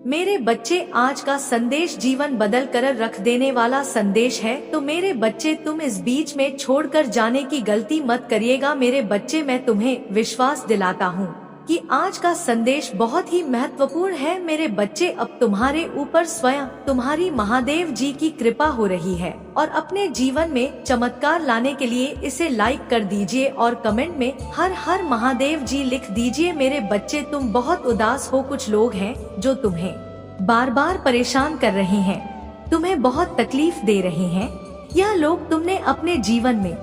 मेरे बच्चे, आज का संदेश जीवन बदल कर रख देने वाला संदेश है। तो मेरे बच्चे, तुम इस बीच में छोड़कर जाने की गलती मत करिएगा। मेरे बच्चे, मैं तुम्हें विश्वास दिलाता हूँ कि आज का संदेश बहुत ही महत्वपूर्ण है। मेरे बच्चे, अब तुम्हारे ऊपर स्वयं तुम्हारी महादेव जी की कृपा हो रही है और अपने जीवन में चमत्कार लाने के लिए इसे लाइक कर दीजिए और कमेंट में हर हर महादेव जी लिख दीजिए। मेरे बच्चे, तुम बहुत उदास हो। कुछ लोग हैं जो तुम्हें बार बार परेशान कर रहे हैं, तुम्हें बहुत तकलीफ दे रहे हैं। यह लोग तुमने अपने जीवन में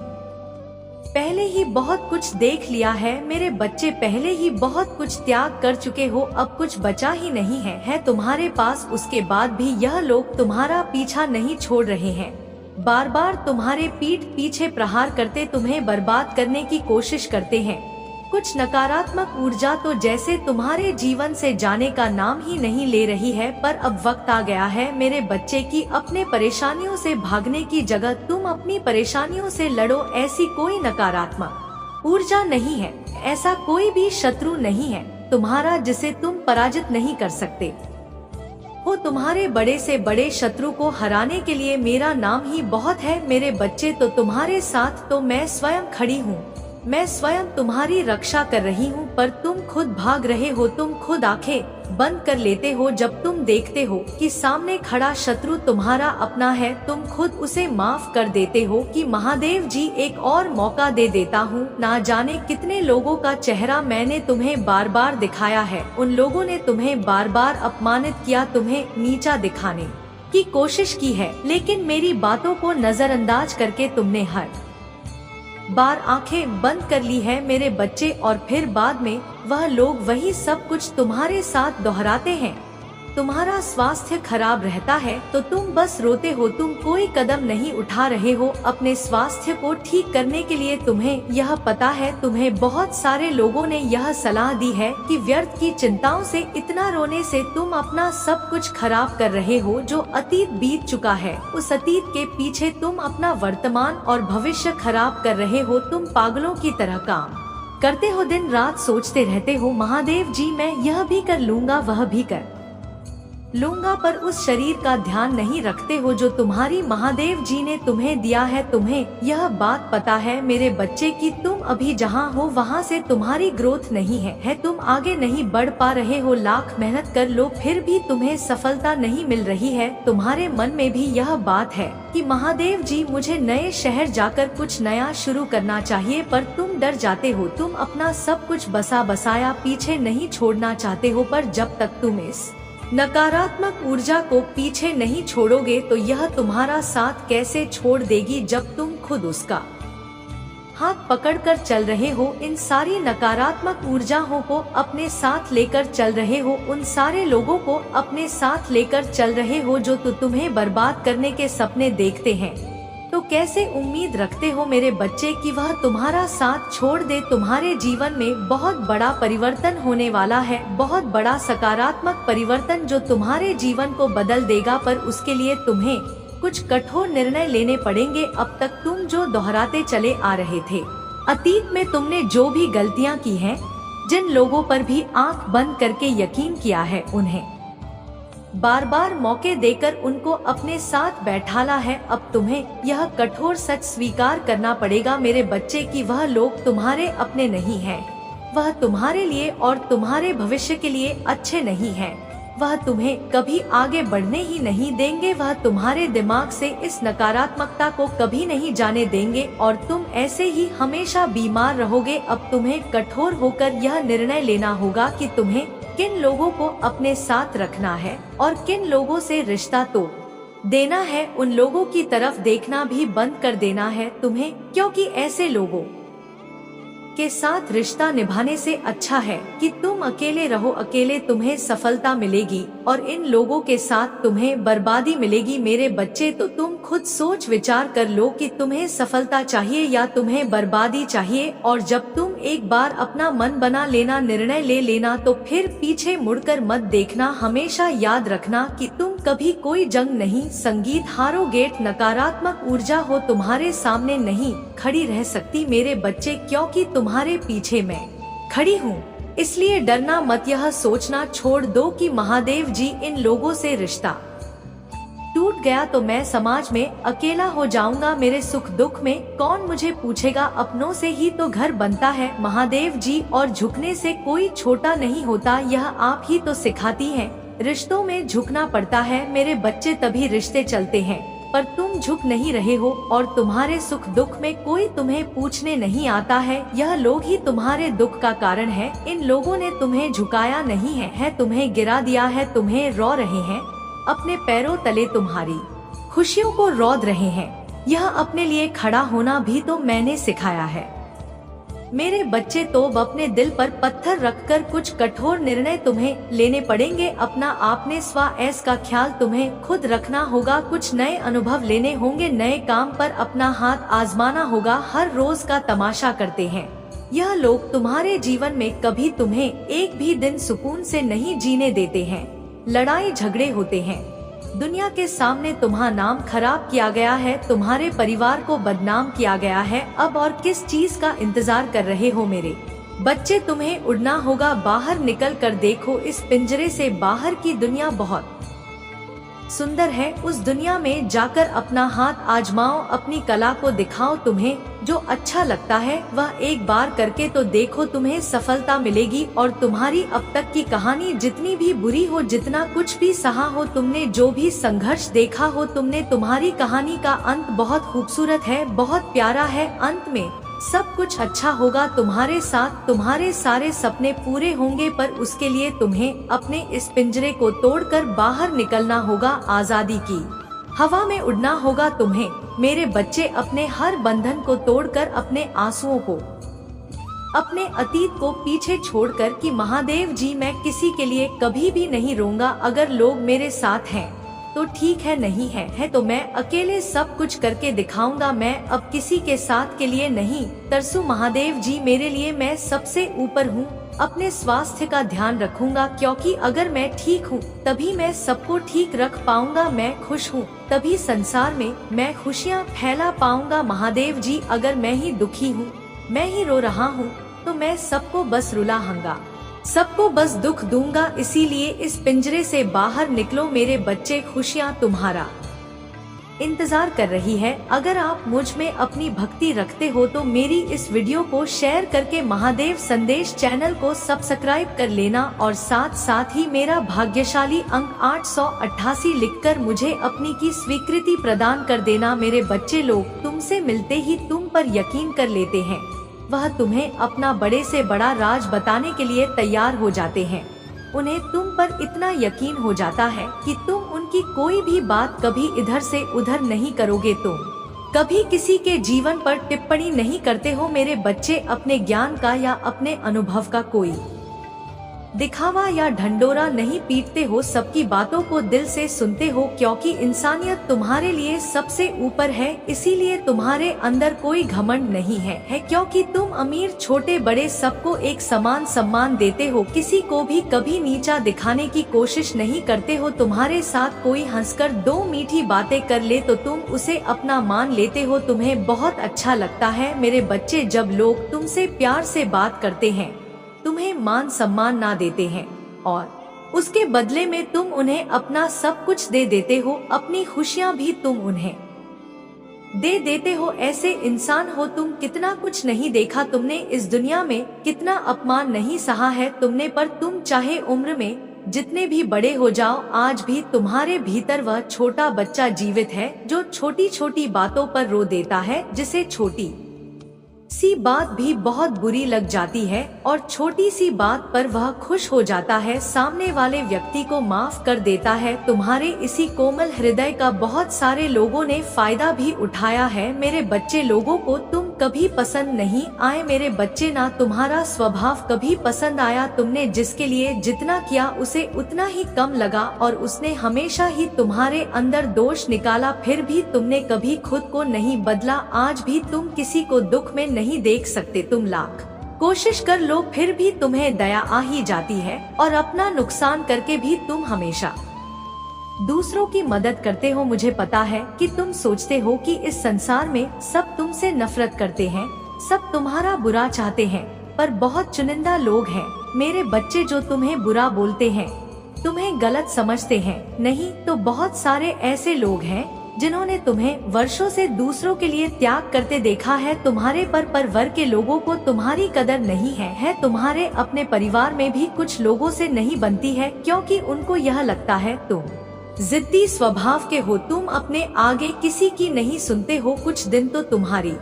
पहले ही बहुत कुछ देख लिया है। मेरे बच्चे, पहले ही बहुत कुछ त्याग कर चुके हो, अब कुछ बचा ही नहीं है तुम्हारे पास। उसके बाद भी यह लोग तुम्हारा पीछा नहीं छोड़ रहे हैं, बार बार तुम्हारे पीठ पीछे प्रहार करते तुम्हें बर्बाद करने की कोशिश करते हैं। कुछ नकारात्मक ऊर्जा तो जैसे तुम्हारे जीवन से जाने का नाम ही नहीं ले रही है। पर अब वक्त आ गया है मेरे बच्चे की अपने परेशानियों से भागने की जगह तुम अपनी परेशानियों से लड़ो। ऐसी कोई नकारात्मक ऊर्जा नहीं है, ऐसा कोई भी शत्रु नहीं है तुम्हारा जिसे तुम पराजित नहीं कर सकते हो। तुम्हारे बड़े से बड़े शत्रु को हराने के लिए मेरा नाम ही बहुत है। मेरे बच्चे, तो तुम्हारे साथ तो मैं स्वयं खड़ी हूँ, मैं स्वयं तुम्हारी रक्षा कर रही हूँ। पर तुम खुद भाग रहे हो, तुम खुद आंखें बंद कर लेते हो जब तुम देखते हो कि सामने खड़ा शत्रु तुम्हारा अपना है। तुम खुद उसे माफ कर देते हो कि महादेव जी एक और मौका दे देता हूँ। ना जाने कितने लोगों का चेहरा मैंने तुम्हें बार बार दिखाया है, उन लोगों ने तुम्हें बार बार अपमानित किया, तुम्हें नीचा दिखाने की कोशिश की है, लेकिन मेरी बातों को नजरअंदाज करके तुमने हर बार आंखें बंद कर ली है मेरे बच्चे। और फिर बाद में वह लोग वही सब कुछ तुम्हारे साथ दोहराते हैं। तुम्हारा स्वास्थ्य खराब रहता है तो तुम बस रोते हो, तुम कोई कदम नहीं उठा रहे हो अपने स्वास्थ्य को ठीक करने के लिए। तुम्हें यह पता है, तुम्हें बहुत सारे लोगों ने यह सलाह दी है कि व्यर्थ की चिंताओं से, इतना रोने से तुम अपना सब कुछ खराब कर रहे हो। जो अतीत बीत चुका है, उस अतीत के पीछे तुम अपना वर्तमान और भविष्य खराब कर रहे हो। तुम पागलों की तरह काम करते हो, दिन रात सोचते रहते हो महादेव जी मैं यह भी कर लूंगा, वह भी कर लूंगा, पर उस शरीर का ध्यान नहीं रखते हो जो तुम्हारी महादेव जी ने तुम्हें दिया है। तुम्हें यह बात पता है मेरे बच्चे कि तुम अभी जहां हो वहां से तुम्हारी ग्रोथ नहीं है, तुम आगे नहीं बढ़ पा रहे हो। लाख मेहनत कर लो फिर भी तुम्हें सफलता नहीं मिल रही है। तुम्हारे मन में भी यह बात है कि महादेव जी मुझे नए शहर जाकर कुछ नया शुरू करना चाहिए, पर तुम डर जाते हो। तुम अपना सब कुछ बसा बसाया पीछे नहीं छोड़ना चाहते हो, पर जब तक तुम इस नकारात्मक ऊर्जा को पीछे नहीं छोड़ोगे तो यह तुम्हारा साथ कैसे छोड़ देगी जब तुम खुद उसका हाथ पकड़कर चल रहे हो। इन सारी नकारात्मक ऊर्जाओं को अपने साथ लेकर चल रहे हो, उन सारे लोगों को अपने साथ लेकर चल रहे हो जो तुम्हें बर्बाद करने के सपने देखते हैं। तो कैसे उम्मीद रखते हो मेरे बच्चे कि वह तुम्हारा साथ छोड़ दे। तुम्हारे जीवन में बहुत बड़ा परिवर्तन होने वाला है, बहुत बड़ा सकारात्मक परिवर्तन जो तुम्हारे जीवन को बदल देगा, पर उसके लिए तुम्हें कुछ कठोर निर्णय लेने पड़ेंगे। अब तक तुम जो दोहराते चले आ रहे थे, अतीत में तुमने जो भी गलतियां की हैं, जिन लोगों पर भी आंख बंद करके यकीन किया है, उन्हें बार बार मौके देकर उनको अपने साथ बैठाला है। अब तुम्हें यह कठोर सच स्वीकार करना पड़ेगा मेरे बच्चे कि वह लोग तुम्हारे अपने नहीं हैं, वह तुम्हारे लिए और तुम्हारे भविष्य के लिए अच्छे नहीं हैं। वह तुम्हें कभी आगे बढ़ने ही नहीं देंगे, वह तुम्हारे दिमाग से इस नकारात्मकता को कभी नहीं जाने देंगे और तुम ऐसे ही हमेशा बीमार रहोगे। अब तुम्हें कठोर होकर यह निर्णय लेना होगा कि तुम्हें किन लोगों को अपने साथ रखना है और किन लोगों से रिश्ता तोड़ देना है। उन लोगों की तरफ देखना भी बंद कर देना है तुम्हें, क्योंकि ऐसे लोगों के साथ रिश्ता निभाने से अच्छा है कि तुम अकेले रहो। अकेले तुम्हें सफलता मिलेगी और इन लोगों के साथ तुम्हें बर्बादी मिलेगी मेरे बच्चे। तो तुम खुद सोच विचार कर लो कि तुम्हें सफलता चाहिए या तुम्हें बर्बादी चाहिए। और जब तुम एक बार अपना मन बना लेना, निर्णय ले लेना, तो फिर पीछे मुड़कर मत देखना। हमेशा याद रखना कि तुम कभी कोई जंग नहीं, संगीत हारोगे। नकारात्मक ऊर्जा हो तुम्हारे सामने नहीं खड़ी रह सकती मेरे बच्चे, क्योंकि तुम्हारे पीछे मैं खड़ी हूँ। इसलिए डरना मत, यह सोचना छोड़ दो कि महादेव जी इन लोगों से रिश्ता टूट गया तो मैं समाज में अकेला हो जाऊंगा। मेरे सुख दुख में कौन मुझे पूछेगा, अपनों से ही तो घर बनता है महादेव जी, और झुकने से कोई छोटा नहीं होता, यह आप ही तो सिखाती हैं। रिश्तों में झुकना पड़ता है मेरे बच्चे, तभी रिश्ते चलते हैं। पर तुम झुक नहीं रहे हो और तुम्हारे सुख दुख में कोई तुम्हें पूछने नहीं आता है। यह लोग ही तुम्हारे दुख का कारण है। इन लोगों ने तुम्हें झुकाया नहीं है तुम्हें गिरा दिया है। तुम्हें रो रहे हैं, अपने पैरों तले तुम्हारी खुशियों को रौंद रहे हैं। यह अपने लिए खड़ा होना भी तो मैंने सिखाया है। मेरे बच्चे, तो अपने दिल पर पत्थर रखकर कुछ कठोर निर्णय तुम्हें लेने पड़ेंगे। अपना आपने स्व-ऐस का ख्याल तुम्हें खुद रखना होगा। कुछ नए अनुभव लेने होंगे, नए काम पर अपना हाथ आजमाना होगा। हर रोज का तमाशा करते हैं यह लोग तुम्हारे जीवन में, कभी तुम्हें एक भी दिन सुकून से नहीं जीने देते हैं। लड़ाई झगड़े होते हैं, दुनिया के सामने तुम्हारा नाम खराब किया गया है, तुम्हारे परिवार को बदनाम किया गया है। अब और किस चीज का इंतजार कर रहे हो मेरे बच्चे? तुम्हें उड़ना होगा, बाहर निकल कर देखो। इस पिंजरे से बाहर की दुनिया बहुत सुंदर है। उस दुनिया में जाकर अपना हाथ आजमाओ, अपनी कला को दिखाओ। तुम्हें जो अच्छा लगता है वह एक बार करके तो देखो, तुम्हें सफलता मिलेगी। और तुम्हारी अब तक की कहानी जितनी भी बुरी हो, जितना कुछ भी सहा हो, तुमने जो भी संघर्ष देखा हो, तुम्हारी कहानी का अंत बहुत खूबसूरत है, बहुत प्यारा है। अंत में सब कुछ अच्छा होगा तुम्हारे साथ, तुम्हारे सारे सपने पूरे होंगे। पर उसके लिए तुम्हें अपने इस पिंजरे को तोड़कर बाहर निकलना होगा, आजादी की हवा में उड़ना होगा तुम्हें मेरे बच्चे। अपने हर बंधन को तोड़कर, अपने आंसुओं को, अपने अतीत को पीछे छोड़कर कि महादेव जी मैं किसी के लिए कभी भी नहीं रोऊंगा। अगर लोग मेरे साथ हैं तो ठीक है, नहीं है तो मैं अकेले सब कुछ करके दिखाऊंगा। मैं अब किसी के साथ के लिए नहीं तरसू महादेव जी, मेरे लिए मैं सबसे ऊपर हूँ। अपने स्वास्थ्य का ध्यान रखूंगा, क्योंकि अगर मैं ठीक हूँ तभी मैं सबको ठीक रख पाऊंगा। मैं खुश हूँ तभी संसार में मैं खुशियाँ फैला पाऊंगा। महादेव जी अगर मैं ही दुखी हूँ, मैं ही रो रहा हूँ, तो मैं सबको बस रुलाऊंगा, सबको बस दुख दूंगा। इसीलिए इस पिंजरे से बाहर निकलो मेरे बच्चे, खुशियाँ तुम्हारा इंतजार कर रही है। अगर आप मुझ में अपनी भक्ति रखते हो तो मेरी इस वीडियो को शेयर करके महादेव संदेश चैनल को सब्सक्राइब कर लेना, और साथ साथ ही मेरा भाग्यशाली अंक 888 लिखकर मुझे अपनी की स्वीकृति प्रदान कर देना। मेरे बच्चे, लोग तुमसे मिलते ही तुम पर यकीन कर लेते हैं, वह तुम्हें अपना बड़े से बड़ा राज बताने के लिए तैयार हो जाते हैं। उन्हें तुम पर इतना यकीन हो जाता है कि तुम उनकी कोई भी बात कभी इधर से उधर नहीं करोगे। तुम कभी किसी के जीवन पर टिप्पणी नहीं करते हो मेरे बच्चे। अपने ज्ञान का या अपने अनुभव का कोई दिखावा या ढंडोरा नहीं पीटते हो, सबकी बातों को दिल से सुनते हो, क्योंकि इंसानियत तुम्हारे लिए सबसे ऊपर है। इसीलिए तुम्हारे अंदर कोई घमंड नहीं है, क्योंकि तुम अमीर छोटे बड़े सबको एक समान सम्मान देते हो, किसी को भी कभी नीचा दिखाने की कोशिश नहीं करते हो। तुम्हारे साथ कोई हंसकर दो मीठी बातें कर ले तो तुम उसे अपना मान लेते हो, तुम्हें बहुत अच्छा लगता है मेरे बच्चे। जब लोग तुमसे प्यार से बात करते हैं, तुम्हें मान सम्मान ना देते हैं, और उसके बदले में तुम उन्हें अपना सब कुछ दे देते हो, अपनी खुशियाँ भी तुम उन्हें दे देते हो, ऐसे इंसान हो तुम। कितना कुछ नहीं देखा तुमने इस दुनिया में, कितना अपमान नहीं सहा है तुमने, पर तुम चाहे उम्र में जितने भी बड़े हो जाओ, आज भी तुम्हारे भीतर वह छोटा बच्चा जीवित है जो छोटी छोटी बातों पर रो देता है, जिसे छोटी सी बात भी बहुत बुरी लग जाती है और छोटी सी बात पर वह खुश हो जाता है, सामने वाले व्यक्ति को माफ कर देता है। तुम्हारे इसी कोमल हृदय का बहुत सारे लोगों ने फायदा भी उठाया है मेरे बच्चे। लोगों को तुम कभी पसंद नहीं आए मेरे बच्चे, ना तुम्हारा स्वभाव कभी पसंद आया। तुमने जिसके लिए जितना किया उसे उतना ही कम लगा, और उसने हमेशा ही तुम्हारे अंदर दोष निकाला, फिर भी तुमने कभी खुद को नहीं बदला। आज भी तुम किसी को दुख में नहीं देख सकते, तुम लाख कोशिश कर लो फिर भी तुम्हें दया आ ही जाती है, और अपना नुकसान करके भी तुम हमेशा दूसरों की मदद करते हो। मुझे पता है कि तुम सोचते हो कि इस संसार में सब तुमसे नफरत करते हैं, सब तुम्हारा बुरा चाहते हैं, पर बहुत चुनिंदा लोग हैं मेरे बच्चे जो तुम्हें बुरा बोलते हैं, तुम्हें गलत समझते हैं, नहीं तो बहुत सारे ऐसे लोग हैं जिन्होंने तुम्हें वर्षों से दूसरों के लिए त्याग करते देखा है। तुम्हारे पर वर्ग के लोगों को तुम्हारी कदर नहीं है। तुम्हारे अपने परिवार में भी कुछ लोगों से नहीं बनती है, क्योंकि उनको यह लगता है तुम जिद्दी स्वभाव के हो, तुम अपने आगे किसी की नहीं सुनते हो। कुछ दिन तो तुम्हारी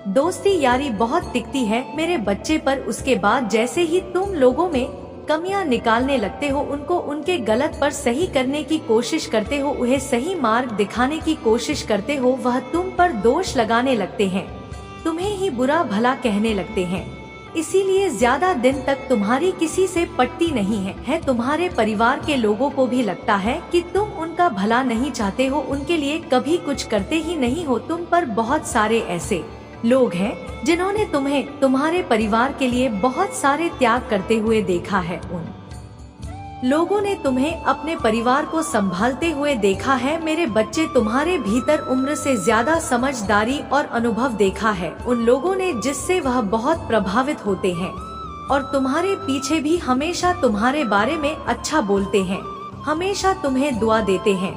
दोस्ती यारी बहुत टिकती है मेरे बच्चे, पर उसके बाद जैसे ही तुम लोगों में कमियां निकालने लगते हो, उनको उनके गलत पर सही करने की कोशिश करते हो, उन्हें सही मार्ग दिखाने की कोशिश करते हो, वह तुम पर दोष लगाने लगते हैं, तुम्हें ही बुरा भला कहने लगते हैं। इसीलिए ज्यादा दिन तक तुम्हारी किसी से पटती नहीं है। तुम्हारे परिवार के लोगों को भी लगता है कि तुम उनका भला नहीं चाहते हो, उनके लिए कभी कुछ करते ही नहीं हो। तुम पर बहुत सारे ऐसे लोग हैं जिन्होंने तुम्हें तुम्हारे परिवार के लिए बहुत सारे त्याग करते हुए देखा है। उन लोगों ने तुम्हें अपने परिवार को संभालते हुए देखा है। मेरे बच्चे, तुम्हारे भीतर उम्र से ज्यादा समझदारी और अनुभव देखा है उन लोगों ने, जिससे वह बहुत प्रभावित होते हैं और तुम्हारे पीछे भी हमेशा तुम्हारे बारे में अच्छा बोलते हैं, हमेशा तुम्हें दुआ देते हैं।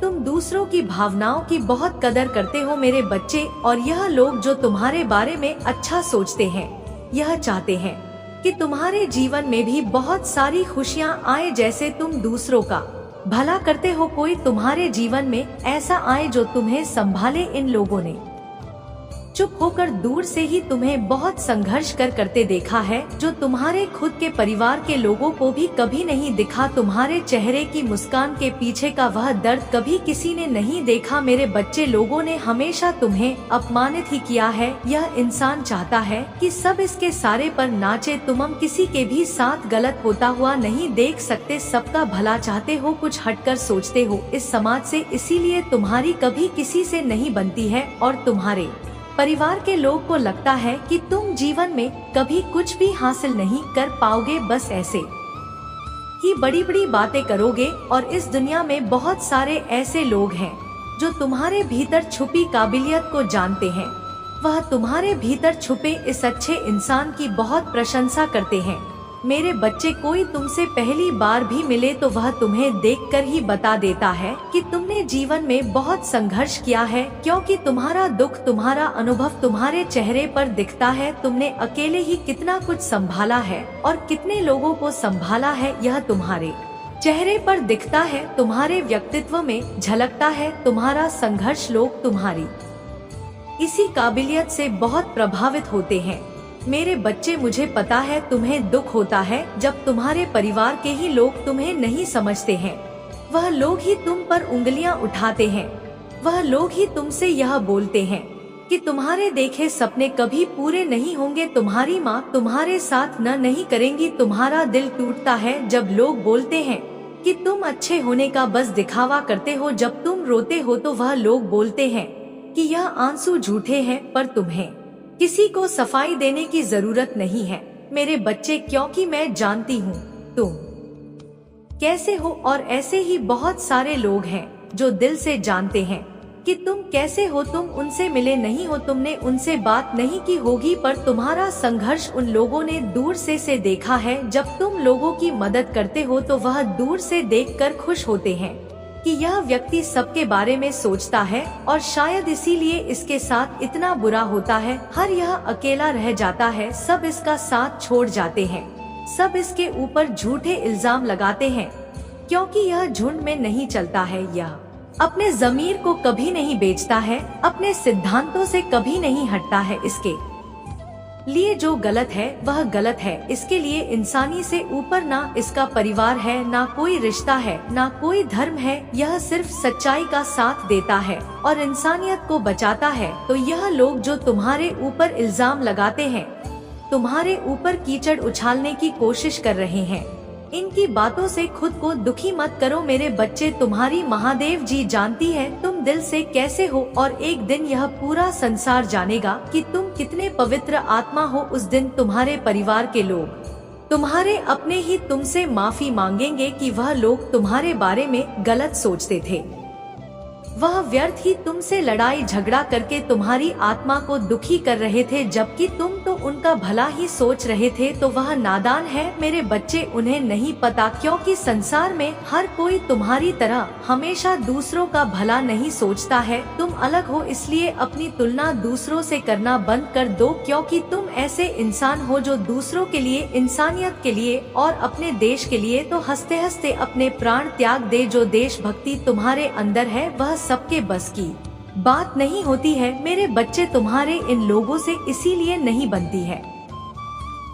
तुम दूसरों की भावनाओं की बहुत कदर करते हो मेरे बच्चे, और यह लोग जो तुम्हारे बारे में अच्छा सोचते हैं, यह चाहते हैं कि तुम्हारे जीवन में भी बहुत सारी खुशियां आए। जैसे तुम दूसरों का भला करते हो, कोई तुम्हारे जीवन में ऐसा आए जो तुम्हें संभाले। इन लोगों ने चुप होकर दूर से ही तुम्हें बहुत संघर्ष करते देखा है, जो तुम्हारे खुद के परिवार के लोगों को भी कभी नहीं दिखा। तुम्हारे चेहरे की मुस्कान के पीछे का वह दर्द कभी किसी ने नहीं देखा मेरे बच्चे। लोगों ने हमेशा तुम्हें अपमानित ही किया है। यह इंसान चाहता है कि सब इसके सारे पर नाचे। तुम किसी के भी साथ गलत होता हुआ नहीं देख सकते, सबका भला चाहते हो, कुछ हटकर सोचते हो इस समाज से, इसीलिए तुम्हारी कभी किसी से नहीं बनती है और तुम्हारे परिवार के लोग को लगता है कि तुम जीवन में कभी कुछ भी हासिल नहीं कर पाओगे, बस ऐसे ही बड़ी बड़ी बातें करोगे। और इस दुनिया में बहुत सारे ऐसे लोग हैं जो तुम्हारे भीतर छुपी काबिलियत को जानते हैं, वह तुम्हारे भीतर छुपे इस अच्छे इंसान की बहुत प्रशंसा करते हैं मेरे बच्चे। कोई तुमसे पहली बार भी मिले तो वह तुम्हें देखकर ही बता देता है कि तुमने जीवन में बहुत संघर्ष किया है, क्योंकि तुम्हारा दुख, तुम्हारा अनुभव तुम्हारे चेहरे पर दिखता है। तुमने अकेले ही कितना कुछ संभाला है और कितने लोगों को संभाला है, यह तुम्हारे चेहरे पर दिखता है, तुम्हारे व्यक्तित्व में झलकता है। तुम्हारा संघर्ष, लोग तुम्हारी इसी काबिलियत से बहुत प्रभावित होते हैं मेरे बच्चे। मुझे पता है तुम्हें दुख होता है जब तुम्हारे परिवार के ही लोग तुम्हें नहीं समझते हैं। वह लोग ही तुम पर उंगलियां उठाते हैं, वह लोग ही तुमसे यह बोलते हैं कि तुम्हारे देखे सपने कभी पूरे नहीं होंगे, तुम्हारी माँ तुम्हारे साथ नहीं करेंगी। तुम्हारा दिल टूटता है जब लोग बोलते हैं कि तुम अच्छे होने का बस दिखावा करते हो। जब तुम रोते हो तो वह लोग बोलते हैं कि यह आंसू झूठे हैं, पर तुम्हें किसी को सफाई देने की जरूरत नहीं है मेरे बच्चे, क्योंकि मैं जानती हूँ तुम कैसे हो। और ऐसे ही बहुत सारे लोग हैं जो दिल से जानते हैं कि तुम कैसे हो। तुम उनसे मिले नहीं हो, तुमने उनसे बात नहीं की होगी, पर तुम्हारा संघर्ष उन लोगों ने दूर से देखा है। जब तुम लोगों की मदद करते हो तो वह दूर से देखकर खुश होते हैं कि यह व्यक्ति सबके बारे में सोचता है, और शायद इसीलिए इसके साथ इतना बुरा होता है। हर यह अकेला रह जाता है, सब इसका साथ छोड़ जाते हैं, सब इसके ऊपर झूठे इल्जाम लगाते हैं, क्योंकि यह झुंड में नहीं चलता है। यह अपने ज़मीर को कभी नहीं बेचता है, अपने सिद्धांतों से कभी नहीं हटता है। इसके लिए जो गलत है वह गलत है, इसके लिए इंसानी से ऊपर ना इसका परिवार है, ना कोई रिश्ता है, ना कोई धर्म है। यह सिर्फ सच्चाई का साथ देता है और इंसानियत को बचाता है। तो यह लोग जो तुम्हारे ऊपर इल्जाम लगाते हैं, तुम्हारे ऊपर कीचड़ उछालने की कोशिश कर रहे हैं, इनकी बातों से खुद को दुखी मत करो मेरे बच्चे। तुम्हारी महादेव जी जानती है तुम दिल से कैसे हो, और एक दिन यह पूरा संसार जानेगा कि तुम कितने पवित्र आत्मा हो। उस दिन तुम्हारे परिवार के लोग, तुम्हारे अपने ही तुमसे माफी मांगेंगे कि वह लोग तुम्हारे बारे में गलत सोचते थे। वह व्यर्थ ही तुमसे लड़ाई झगड़ा करके तुम्हारी आत्मा को दुखी कर रहे थे, जबकि तुम तो उनका भला ही सोच रहे थे। तो वह नादान है मेरे बच्चे, उन्हें नहीं पता, क्योंकि संसार में हर कोई तुम्हारी तरह हमेशा दूसरों का भला नहीं सोचता है। तुम अलग हो, इसलिए अपनी तुलना दूसरों से करना बंद कर दो, क्योंकि तुम ऐसे इंसान हो जो दूसरों के लिए, इंसानियत के लिए और अपने देश के लिए तो हंसते हंसते अपने प्राण त्याग दे। जो देशभक्ति तुम्हारे अंदर है वह सबके बस की बात नहीं होती है मेरे बच्चे, तुम्हारे इन लोगों से इसीलिए नहीं बनती है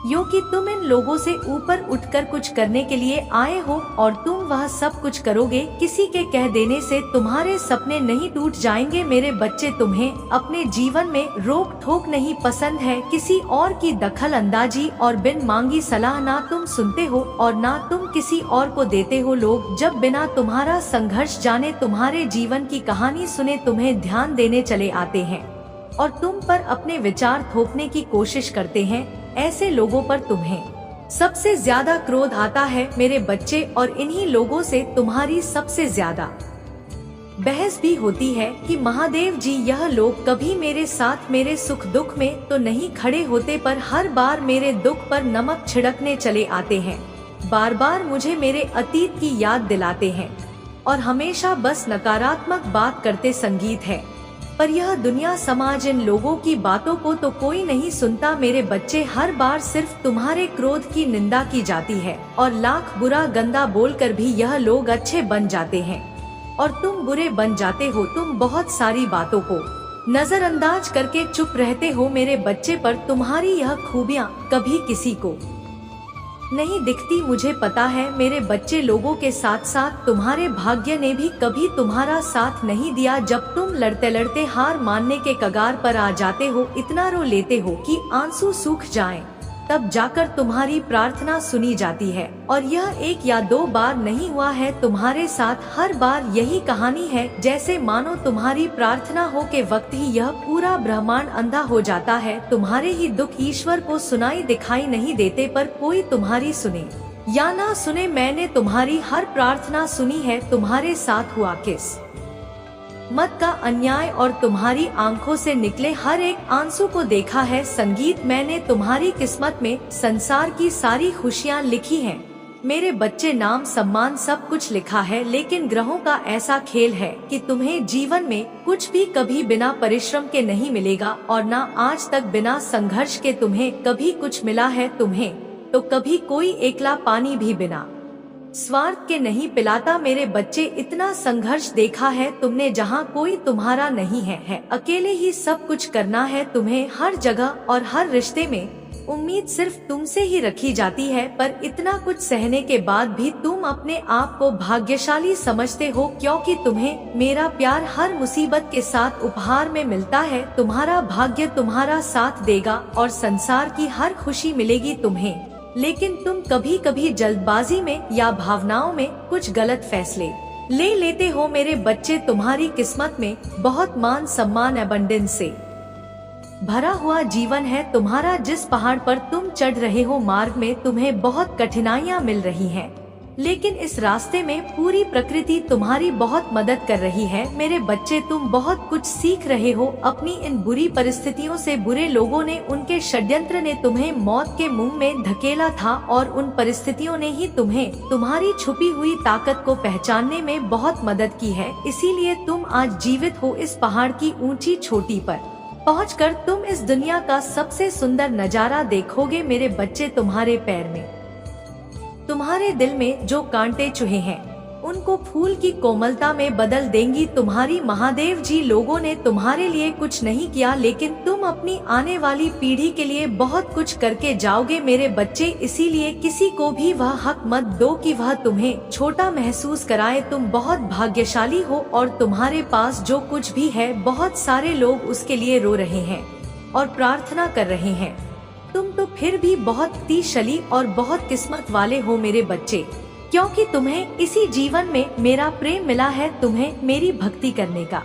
क्योंकि तुम इन लोगों से ऊपर उठकर कुछ करने के लिए आए हो, और तुम वह सब कुछ करोगे। किसी के कह देने से तुम्हारे सपने नहीं टूट जाएंगे मेरे बच्चे। तुम्हें अपने जीवन में रोक ठोक नहीं पसंद है, किसी और की दखल अंदाजी और बिन मांगी सलाह ना तुम सुनते हो और ना तुम किसी और को देते हो। लोग जब बिना तुम्हारा संघर्ष जाने तुम्हारे जीवन की कहानी सुने तुम्हें ध्यान देने चले आते हैं और तुम पर अपने विचार थोपने की कोशिश करते हैं, ऐसे लोगों पर तुम्हें सबसे ज्यादा क्रोध आता है मेरे बच्चे, और इन्हीं लोगों से तुम्हारी सबसे ज्यादा बहस भी होती है कि महादेव जी, यह लोग कभी मेरे साथ मेरे सुख दुख में तो नहीं खड़े होते, पर हर बार मेरे दुख पर नमक छिड़कने चले आते हैं। बार बार मुझे मेरे अतीत की याद दिलाते हैं और हमेशा बस नकारात्मक बात करते। संगीत है पर यह दुनिया समाज इन लोगों की बातों को तो कोई नहीं सुनता मेरे बच्चे। हर बार सिर्फ तुम्हारे क्रोध की निंदा की जाती है और लाख बुरा गंदा बोलकर भी यह लोग अच्छे बन जाते हैं और तुम बुरे बन जाते हो। तुम बहुत सारी बातों को नजरअंदाज करके चुप रहते हो मेरे बच्चे, पर तुम्हारी यह खूबियाँ कभी किसी को नहीं दिखती। मुझे पता है मेरे बच्चे, लोगों के साथ साथ तुम्हारे भाग्य ने भी कभी तुम्हारा साथ नहीं दिया। जब तुम लड़ते लड़ते हार मानने के कगार पर आ जाते हो, इतना रो लेते हो कि आंसू सूख जाएं, तब जाकर तुम्हारी प्रार्थना सुनी जाती है। और यह एक या दो बार नहीं हुआ है तुम्हारे साथ, हर बार यही कहानी है। जैसे मानो तुम्हारी प्रार्थना हो के वक्त ही यह पूरा ब्रह्मांड अंधा हो जाता है। तुम्हारे ही दुख ईश्वर को सुनाई दिखाई नहीं देते, पर कोई तुम्हारी सुने या ना सुने, मैंने तुम्हारी हर प्रार्थना सुनी है। तुम्हारे साथ हुआ किस मत का अन्याय और तुम्हारी आंखों से निकले हर एक आंसू को देखा है। संगीत, मैंने तुम्हारी किस्मत में संसार की सारी खुशियाँ लिखी हैं मेरे बच्चे। नाम सम्मान सब कुछ लिखा है, लेकिन ग्रहों का ऐसा खेल है कि तुम्हें जीवन में कुछ भी कभी बिना परिश्रम के नहीं मिलेगा, और ना आज तक बिना संघर्ष के तुम्हें कभी कुछ मिला है। तुम्हें तो कभी कोई एकला पानी भी बिना स्वार्थ के नहीं पिलाता मेरे बच्चे। इतना संघर्ष देखा है तुमने जहाँ कोई तुम्हारा नहीं है, अकेले ही सब कुछ करना है तुम्हें। हर जगह और हर रिश्ते में उम्मीद सिर्फ तुमसे ही रखी जाती है, पर इतना कुछ सहने के बाद भी तुम अपने आप को भाग्यशाली समझते हो, क्योंकि तुम्हें मेरा प्यार हर मुसीबत के साथ उपहार में मिलता है। तुम्हारा भाग्य तुम्हारा साथ देगा और संसार की हर खुशी मिलेगी तुम्हें, लेकिन तुम कभी कभी जल्दबाजी में या भावनाओं में कुछ गलत फैसले ले लेते हो मेरे बच्चे। तुम्हारी किस्मत में बहुत मान सम्मान एबंडेंस से भरा हुआ जीवन है तुम्हारा। जिस पहाड़ पर तुम चढ़ रहे हो, मार्ग में तुम्हें बहुत कठिनाइयाँ मिल रही हैं, लेकिन इस रास्ते में पूरी प्रकृति तुम्हारी बहुत मदद कर रही है मेरे बच्चे। तुम बहुत कुछ सीख रहे हो अपनी इन बुरी परिस्थितियों से। बुरे लोगों ने, उनके षड्यंत्र ने तुम्हें मौत के मुंह में धकेला था, और उन परिस्थितियों ने ही तुम्हें तुम्हारी छुपी हुई ताकत को पहचानने में बहुत मदद की है। इसीलिए तुम आज जीवित हो। इस पहाड़ की ऊंची चोटी पर पहुंचकर तुम इस दुनिया का सबसे सुंदर नजारा देखोगे मेरे बच्चे। तुम्हारे पैर में, तुम्हारे दिल में जो कांटे चुहे हैं, उनको फूल की कोमलता में बदल देंगी तुम्हारी महादेव जी। लोगों ने तुम्हारे लिए कुछ नहीं किया, लेकिन तुम अपनी आने वाली पीढ़ी के लिए बहुत कुछ करके जाओगे मेरे बच्चे। इसीलिए किसी को भी वह हक मत दो कि वह तुम्हें छोटा महसूस कराए। तुम बहुत भाग्यशाली हो, और तुम्हारे पास जो कुछ भी है, बहुत सारे लोग उसके लिए रो रहे हैं और प्रार्थना कर रहे हैं। तुम तो फिर भी बहुत तीशली और बहुत किस्मत वाले हो मेरे बच्चे, क्योंकि तुम्हें इसी जीवन में मेरा प्रेम मिला है, तुम्हें मेरी भक्ति करने का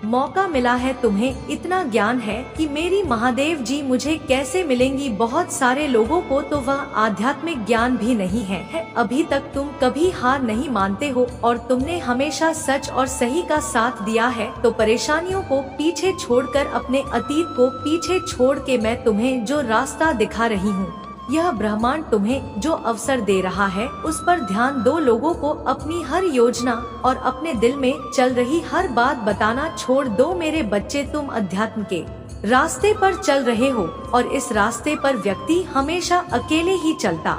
मौका मिला है, तुम्हें इतना ज्ञान है कि मेरी महादेव जी मुझे कैसे मिलेंगी। बहुत सारे लोगों को तो वह आध्यात्मिक ज्ञान भी नहीं है। अभी तक तुम कभी हार नहीं मानते हो और तुमने हमेशा सच और सही का साथ दिया है। तो परेशानियों को पीछे छोड़कर, अपने अतीत को पीछे छोड़ के मैं तुम्हें जो रास्ता दिखा रही हूँ, यह ब्रह्मांड तुम्हें जो अवसर दे रहा है उस पर ध्यान दो। लोगों को अपनी हर योजना और अपने दिल में चल रही हर बात बताना छोड़ दो। मेरे बच्चे, तुम अध्यात्म के रास्ते पर चल रहे हो और इस रास्ते पर व्यक्ति हमेशा अकेले ही चलता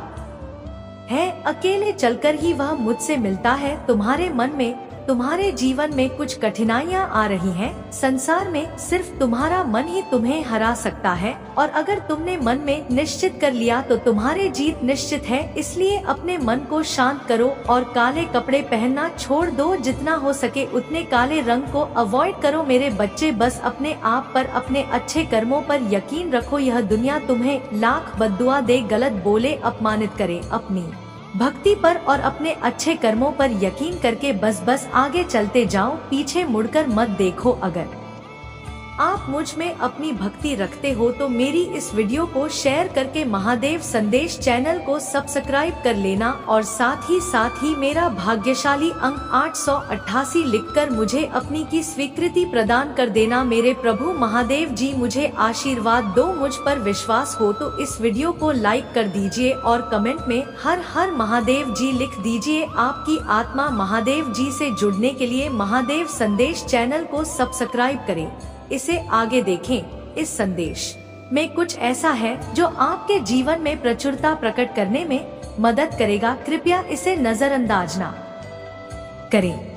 है। अकेले चलकर ही वह मुझसे मिलता है। तुम्हारे मन में, तुम्हारे जीवन में कुछ कठिनाइयाँ आ रही हैं। संसार में सिर्फ तुम्हारा मन ही तुम्हें हरा सकता है और अगर तुमने मन में निश्चित कर लिया तो तुम्हारी जीत निश्चित है। इसलिए अपने मन को शांत करो और काले कपड़े पहनना छोड़ दो। जितना हो सके उतने काले रंग को अवॉइड करो। मेरे बच्चे, बस अपने आप पर, अपने अच्छे कर्मों पर यकीन रखो। यह दुनिया तुम्हें लाख बद्दुआ दे, गलत बोले, अपमानित करे, अपनी भक्ति पर और अपने अच्छे कर्मों पर यकीन करके बस आगे चलते जाओ, पीछे मुड़कर मत देखो। अगर आप मुझ में अपनी भक्ति रखते हो तो मेरी इस वीडियो को शेयर करके महादेव संदेश चैनल को सब्सक्राइब कर लेना और साथ ही मेरा भाग्यशाली अंक 888 लिखकर मुझे अपनी की स्वीकृति प्रदान कर देना। मेरे प्रभु महादेव जी मुझे आशीर्वाद दो। मुझ पर विश्वास हो तो इस वीडियो को लाइक कर दीजिए और कमेंट में हर हर महादेव जी लिख दीजिए। आपकी आत्मा महादेव जी से जुड़ने के लिए महादेव संदेश चैनल को सब्सक्राइब करें, इसे आगे देखें। इस संदेश में कुछ ऐसा है जो आपके जीवन में प्रचुरता प्रकट करने में मदद करेगा। कृपया इसे नजरअंदाज ना करें।